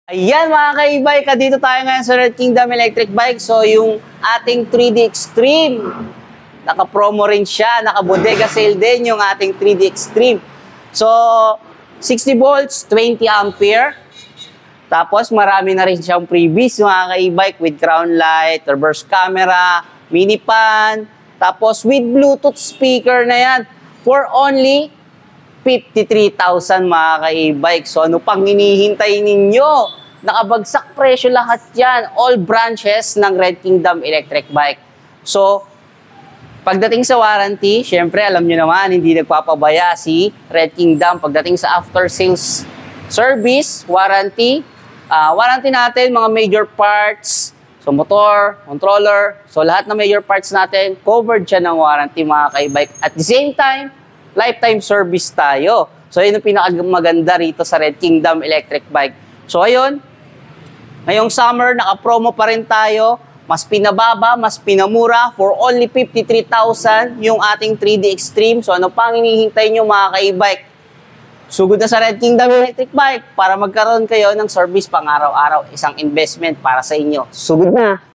Ayan mga ka-e-bike, dito tayo ngayon sa Red Kingdom Electric Bike. So yung ating 3D Extreme, naka-promo rin siya, naka-bodega sale din yung ating 3D Extreme. So 60 volts, 20 ampere. Tapos marami na rin siyang freebies mga ka-e-bike with crown light, reverse camera, mini fan. Tapos with Bluetooth speaker na yan for only 53,000 mga ka-e-bike. So ano pang hinihintay ninyo? Nakabagsak presyo lahat yan. All branches ng Red Kingdom Electric Bike. So, pagdating sa warranty, syempre alam nyo naman, hindi nagpapabaya si Red Kingdom. Pagdating sa after sales service, warranty, warranty natin mga major parts, so motor, controller, so lahat ng major parts natin, covered siya ng warranty mga ka-e-bike. At the same time, lifetime service tayo. So, yun ang pinakamaganda rito sa Red Kingdom Electric Bike. So, ayun, ngayong summer, naka-promo pa rin tayo. Mas pinababa, mas pinamura for only 53,000 yung ating 3D Extreme. So, ano pang hinihintay nyo mga ka-e-bike? Sugod na sa Red Kingdom Electric Bike para magkaroon kayo ng service pang araw-araw. Isang investment para sa inyo. Sugod na!